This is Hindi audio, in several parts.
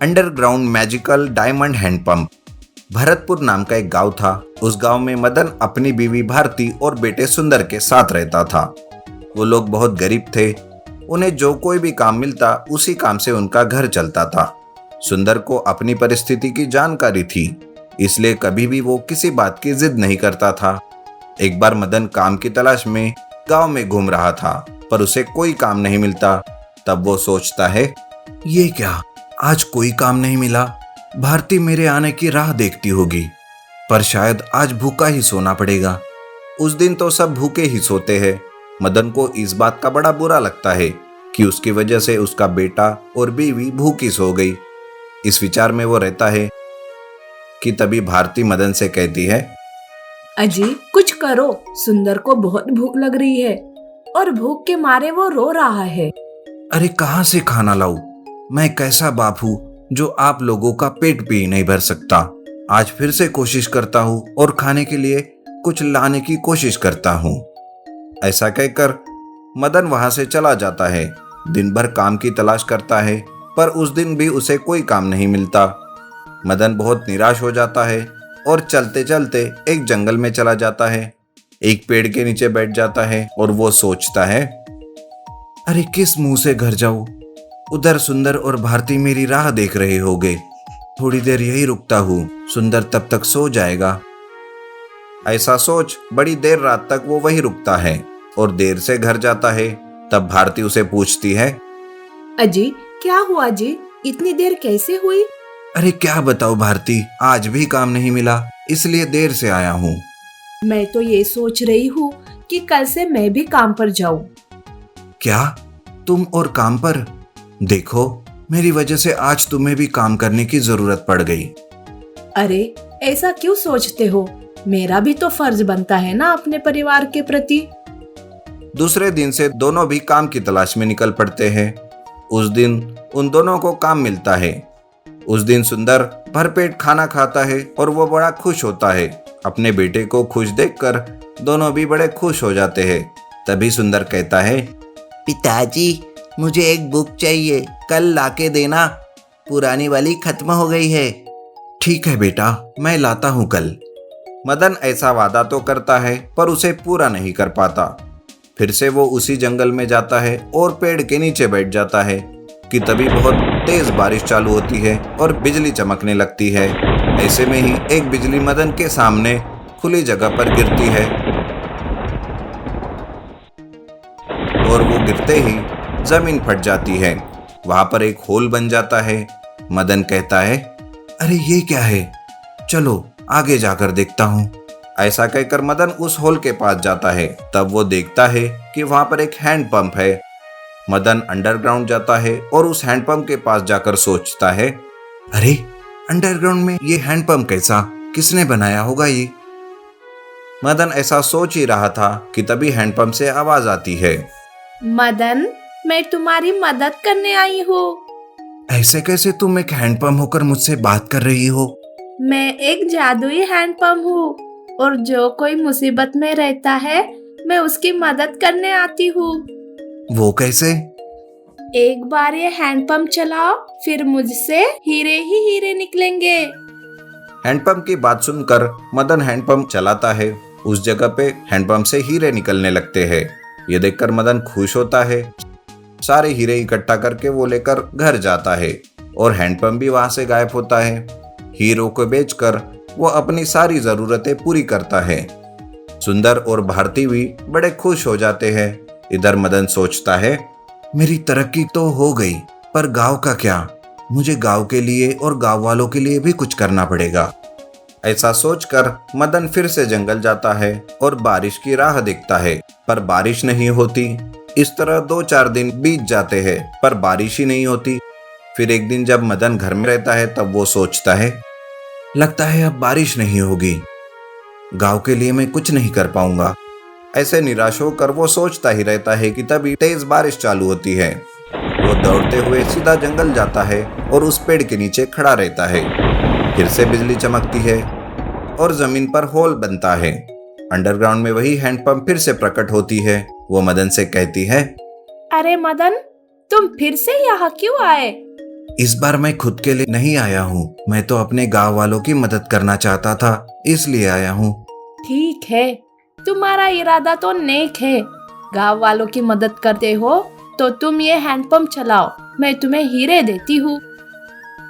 Underground magical diamond hand pump. Bharatpur नाम का एक गांव था। उस गांव में मदन अपनी बीवी भारती और बेटे सुंदर के साथ रहता था। वो लोग बहुत गरीब थे। उन्हें जो कोई भी काम मिलता उसी काम से उनका घर चलता था। सुंदर को अपनी परिस्थिति की जानकारी थी, इसलिए कभी भी वो किसी बात की जिद नहीं करता था। एक बार मदन काम की तलाश में गांव में घूम रहा था, पर उसे कोई काम नहीं मिलता। तब वो सोचता है, ये क्या, आज कोई काम नहीं मिला। भारती मेरे आने की राह देखती होगी, पर शायद आज भूखा ही सोना पड़ेगा। उस दिन तो सब भूखे ही सोते हैं। मदन को इस बात का बड़ा बुरा लगता है कि उसकी वजह से उसका बेटा और बीवी भूखी सो गई। इस विचार में वो रहता है कि तभी भारती मदन से कहती है, अजी कुछ करो, सुंदर को बहुत भूख लग रही है और भूख के मारे वो रो रहा है। अरे कहाँ से खाना लाऊं? मैं कैसा बाप हूँ जो आप लोगों का पेट भी नहीं भर सकता। आज फिर से कोशिश करता हूँ और खाने के लिए कुछ लाने की कोशिश करता हूँ। ऐसा कहकर मदन वहां से चला जाता है। दिन भर काम की तलाश करता है, पर उस दिन भी उसे कोई काम नहीं मिलता। मदन बहुत निराश हो जाता है और चलते चलते एक जंगल में चला जाता है। एक पेड़ के नीचे बैठ जाता है और वो सोचता है, अरे किस मुंह से घर जाऊं? उधर सुंदर और भारती मेरी राह देख रहे होंगे। थोड़ी देर यही रुकता हूँ, सुंदर तब तक सो जाएगा। ऐसा सोच बड़ी देर रात तक वो वही रुकता है और देर से घर जाता है। तब भारती उसे पूछती है, अजी क्या हुआ जी, इतनी देर कैसे हुई? अरे क्या बताओ भारती, आज भी काम नहीं मिला, इसलिए देर से आया हूँ। मैं तो ये सोच रही हूँ कि कल से मैं भी काम पर जाऊँ। क्या, तुम और काम पर? देखो, मेरी वजह से आज तुम्हें भी काम करने की जरूरत पड़ गई। अरे ऐसा क्यों सोचते हो, मेरा भी तो फर्ज बनता है ना अपने परिवार के प्रति। दूसरे दिन से दोनों भी काम की तलाश में निकल पड़ते हैं। उस दिन उन दोनों को काम मिलता है। उस दिन सुंदर भरपेट खाना खाता है और वो बड़ा खुश होता है। अपने बेटे को खुश देखकर दोनों भी बड़े खुश हो जाते हैं। तभी सुंदर कहता है, पिताजी मुझे एक बुक चाहिए, कल लाके देना, पुरानी वाली खत्म हो गई है। ठीक है बेटा, मैं लाता हूँ कल। मदन ऐसा वादा तो करता है, पर उसे पूरा नहीं कर पाता। फिर से वो उसी जंगल में जाता है और पेड़ के नीचे बैठ जाता है कि तभी बहुत तेज बारिश चालू होती है और बिजली चमकने लगती है। ऐसे में ही एक बिजली मदन के सामने खुली जगह पर गिरती है और वो गिरते ही जमीन फट जाती है। वहां पर एक होल बन जाता है। मदन कहता है, अरे ये क्या है, चलो आगे जाकर देखता हूँ। ऐसा कहकर मदन उस होल के पास जाता है। तब वो देखता है कि वहां पर एक हैंडपंप है। मदन अंडरग्राउंड जाता है और उस हैंडपंप के पास जाकर सोचता है, अरे अंडरग्राउंड में ये हैंडपंप कैसा, किसने बनाया होगा ये? मदन ऐसा सोच ही रहा था कि तभी हैंडपंप से आवाज आती है, मदन मैं तुम्हारी मदद करने आई हूँ। ऐसे कैसे तुम एक हैंडपंप होकर मुझसे बात कर रही हो? मैं एक जादुई हैंडपंप हूँ और जो कोई मुसीबत में रहता है मैं उसकी मदद करने आती हूँ। वो कैसे? एक बार ये हैंडपंप चलाओ, फिर मुझसे हीरे ही हीरे निकलेंगे। हैंडपंप की बात सुनकर मदन हैंडपंप चलाता है। उस जगह पे हैंडपंप से हीरे निकलने लगते हैं। ये देखकर मदन खुश होता है। सारे हीरे इकट्ठा करके वो लेकर घर जाता है और हैंडपंप भी वहां से गायब होता है। हीरो को बेचकर वो अपनी सारी जरूरतें पूरी करता है। सुंदर और भारती भी बड़े खुश हो जाते हैं। इधर मदन सोचता है, मेरी तरक्की तो हो गई, पर गांव का क्या? मुझे गांव के लिए और गांव वालों के लिए भी कुछ करना पड़ेगा। ऐसा सोचकर मदन फिर से जंगल जाता है और बारिश की राह देखता है, पर बारिश नहीं होती। इस तरह 2-4 दिन बीत जाते हैं, पर बारिश ही नहीं होती। फिर एक दिन जब मदन घर में रहता है, तब वो सोचता है, लगता है अब बारिश नहीं होगी, गांव के लिए मैं कुछ नहीं कर पाऊंगा। ऐसे निराश होकर वो सोचता ही रहता है कि तभी तेज बारिश चालू होती है। वो दौड़ते हुए सीधा जंगल जाता है और उस पेड़ के नीचे खड़ा रहता है। फिर से बिजली चमकती है और जमीन पर होल बनता है। अंडरग्राउंड में वही हैंडपंप फिर से प्रकट होती है। वो मदन से कहती है, अरे मदन, तुम फिर से यहाँ क्यों आए? इस बार मैं खुद के लिए नहीं आया हूँ, मैं तो अपने गांव वालों की मदद करना चाहता था, इसलिए आया हूँ। ठीक है, तुम्हारा इरादा तो नेक है। गांव वालों की मदद करते हो तो तुम ये हैंडपंप चलाओ, मैं तुम्हें हीरे देती हूँ।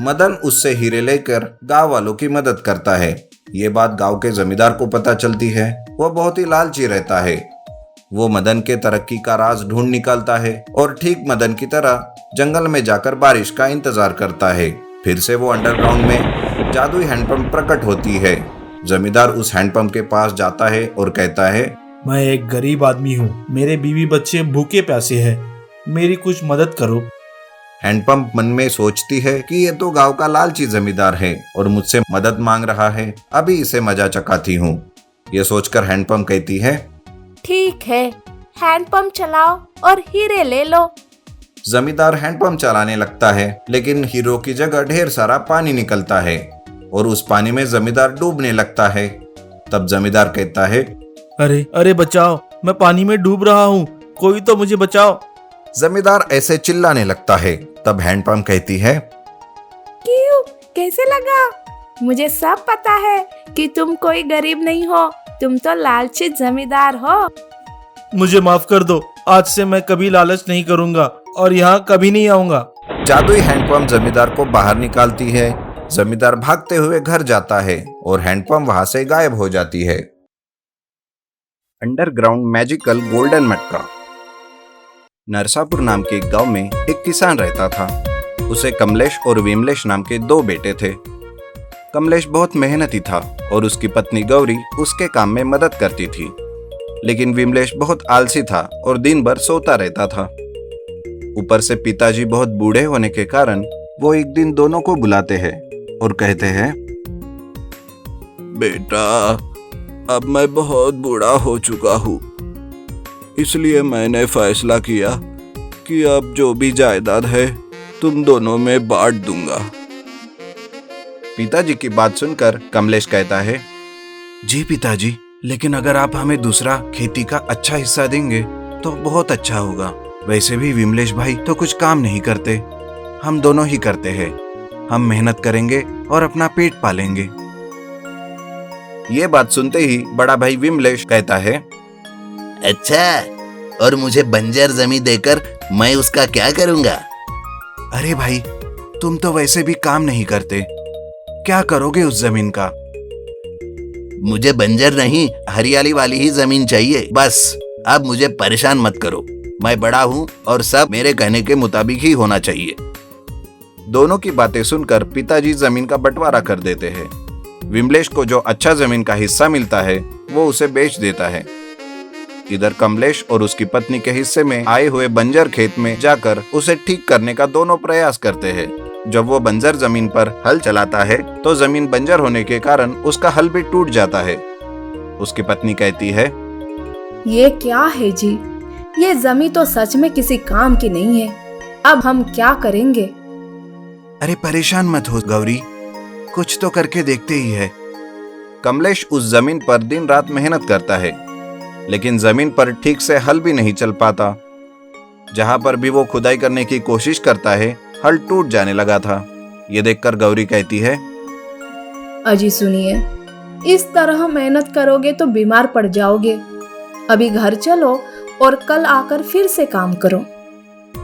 मदन उससे हीरे लेकर गांव वालों की मदद करता है। ये बात गांव के जमींदार को पता चलती है। वह बहुत ही लालची रहता है। वो मदन के तरक्की का राज ढूंढ निकालता है और ठीक मदन की तरह जंगल में जाकर बारिश का इंतजार करता है। फिर से वो अंडरग्राउंड में जादुई हैंडपंप प्रकट होती है। जमींदार उस हैंडपंप के पास जाता है और कहता है, मैं एक गरीब आदमी हूँ, मेरे बीवी बच्चे भूखे प्यासे हैं, मेरी कुछ मदद करो। हैंडपंप मन में सोचती है कि ये तो गांव का लालची जमींदार है और मुझसे मदद मांग रहा है, अभी इसे मजा चखाती हूँ। ये सोचकर हैंडपंप कहती है, ठीक है, हैंडपंप चलाओ और हीरे ले लो। जमींदार हैंडपंप चलाने लगता है, लेकिन हीरो की जगह ढेर सारा पानी निकलता है और उस पानी में जमींदार डूबने लगता है। तब जमींदार कहता है, अरे अरे बचाओ, मैं पानी में डूब रहा हूँ, कोई तो मुझे बचाओ। जमींदार ऐसे चिल्लाने लगता है। तब हैंडपंप कहती है, क्यों, कैसे लगा? मुझे सब पता है कि तुम कोई गरीब नहीं हो, तुम तो लालची जमींदार हो। मुझे माफ कर दो, आज से मैं कभी लालच नहीं करूंगा और यहाँ कभी नहीं आऊंगा। जादुई हैंडपंप जमींदार को बाहर निकालती है। जमींदार भागते हुए घर जाता है और हैंडपंप वहां से गायब हो जाती है। अंडरग्राउंड मैजिकल गोल्डन मटका। नरसापुर नाम के एक गांव में एक किसान रहता था। उसे कमलेश और विमलेश नाम के 2 बेटे थे। कमलेश बहुत मेहनती था और उसकी पत्नी गौरी उसके काम में मदद करती थी। लेकिन विमलेश बहुत आलसी था और दिन भर सोता रहता था। ऊपर से पिताजी बहुत बूढ़े होने के कारण वो एक दिन दोनों को बुलाते हैं और कहते हैं, बेटा, अब मैं बहुत बूढ़ा हो चुका हूँ, इसलिए मैंने फैसला किया कि अब जो भी जायदाद है तुम दोनों में बांट दूंगा। पिताजी की बात सुनकर कमलेश कहता है, जी पिताजी, लेकिन अगर आप हमें दूसरा खेती का अच्छा हिस्सा देंगे तो बहुत अच्छा होगा। वैसे भी विमलेश भाई तो कुछ काम नहीं करते, हम दोनों ही करते हैं। हम मेहनत करेंगे और अपना पेट पालेंगे। ये बात सुनते ही बड़ा भाई विमलेश कहता है, अच्छा, और मुझे बंजर जमीन देकर मैं उसका क्या करूंगा? अरे भाई, तुम तो वैसे भी काम नहीं करते, क्या करोगे उस जमीन का? मुझे बंजर नहीं, हरियाली वाली ही जमीन चाहिए बस। अब मुझे परेशान मत करो, मैं बड़ा हूँ और सब मेरे कहने के मुताबिक ही होना चाहिए। दोनों की बातें सुनकर पिताजी जमीन का बंटवारा कर देते हैं। विमलेश को जो अच्छा जमीन का हिस्सा मिलता है वो उसे बेच देता है। इधर कमलेश और उसकी पत्नी के हिस्से में आए हुए बंजर खेत में जाकर उसे ठीक करने का दोनों प्रयास करते हैं। जब वो बंजर जमीन पर हल चलाता है तो जमीन बंजर होने के कारण उसका हल भी टूट जाता है। उसकी पत्नी कहती है, ये क्या है जी, ये जमीन तो सच में किसी काम की नहीं है, अब हम क्या करेंगे? अरे परेशान मत हो गौरी, कुछ तो करके देखते ही है। कमलेश उस जमीन पर दिन रात मेहनत करता है, लेकिन जमीन पर ठीक से हल भी नहीं चल पाता। जहां पर भी वो खुदाई करने की कोशिश करता है, हल टूट जाने लगा था। ये देखकर गौरी कहती है, अजी सुनिए, इस तरह मेहनत करोगे तो बीमार पड़ जाओगे। अभी घर चलो और कल आकर फिर से काम करो।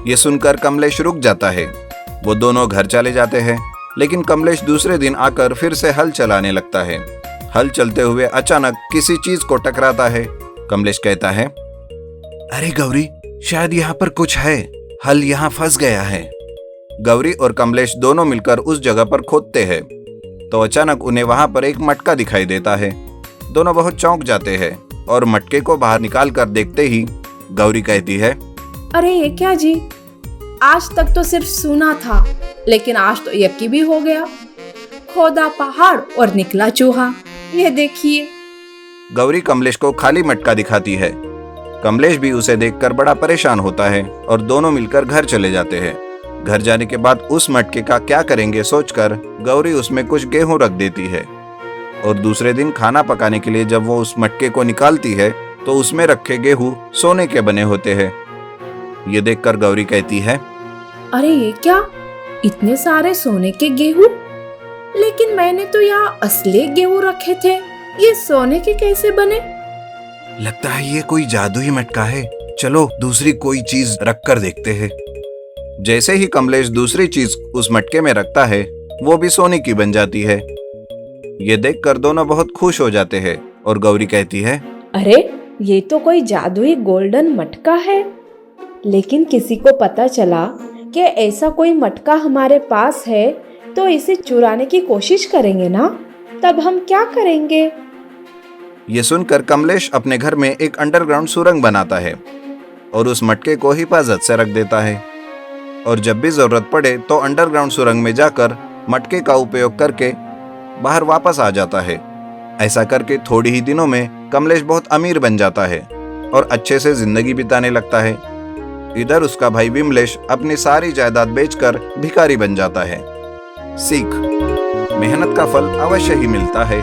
ये सुनकर कमलेश रुक जाता है। वो दोनों घर चले जाते हैं, लेकिन कमलेश दूसरे दिन आकर फिर से हल चलाने लगता है। हल चलते हुए अचानक किसी चीज को टकराता है। कमलेश कहता है, अरे गौरी, शायद यहाँ पर कुछ है, हल यहाँ फंस गया है। गौरी और कमलेश दोनों मिलकर उस जगह पर खोदते हैं तो अचानक उन्हें वहां पर एक मटका दिखाई देता है। दोनों बहुत चौंक जाते हैं और मटके को बाहर निकाल कर देखते ही गौरी कहती है, अरे ये क्या जी, आज तक तो सिर्फ सुना था, लेकिन आज तो यकीन भी हो गया। खोदा पहाड़ और निकला चूहा, ये देखिए। गौरी कमलेश को खाली मटका दिखाती है। कमलेश भी उसे देखकर बड़ा परेशान होता है और दोनों मिलकर घर चले जाते हैं। घर जाने के बाद उस मटके का क्या करेंगे सोचकर गौरी उसमें कुछ गेहूं रख देती है और दूसरे दिन खाना पकाने के लिए जब वो उस मटके को निकालती है तो उसमें रखे गेहूं सोने के बने होते हैं। ये देखकर गौरी कहती है, अरे ये क्या, इतने सारे सोने के गेहूं, लेकिन मैंने तो यहाँ असली गेहूं रखे थे, ये सोने के कैसे बने? लगता है ये कोई जादुई मटका है। चलो दूसरी कोई चीज रख कर देखते हैं। जैसे ही कमलेश दूसरी चीज उस मटके में रखता है, वो भी सोने की बन जाती है। ये देखकर दोनों बहुत खुश हो जाते हैं और गौरी कहती है, अरे ये तो कोई जादुई गोल्डन मटका है। लेकिन किसी को पता चला कि ऐसा कोई मटका हमारे पास है तो इसे चुराने की कोशिश करेंगे ना, तब हम क्या करेंगे? ये सुनकर कमलेश अपने घर में एक अंडरग्राउंड सुरंग बनाता है और उस मटके को हिफाजत से रख देता है। और जब भी जरूरत पड़े तो अंडरग्राउंड सुरंग में जाकर मटके का उपयोग करके बाहर वापस आ जाता है। ऐसा करके थोड़ी ही दिनों में कमलेश बहुत अमीर बन जाता है और अच्छे से जिंदगी बिताने लगता है। इधर उसका भाई विमलेश अपनी सारी जायदाद बेचकर भिखारी बन जाता है। सीख: मेहनत का फल अवश्य ही मिलता है।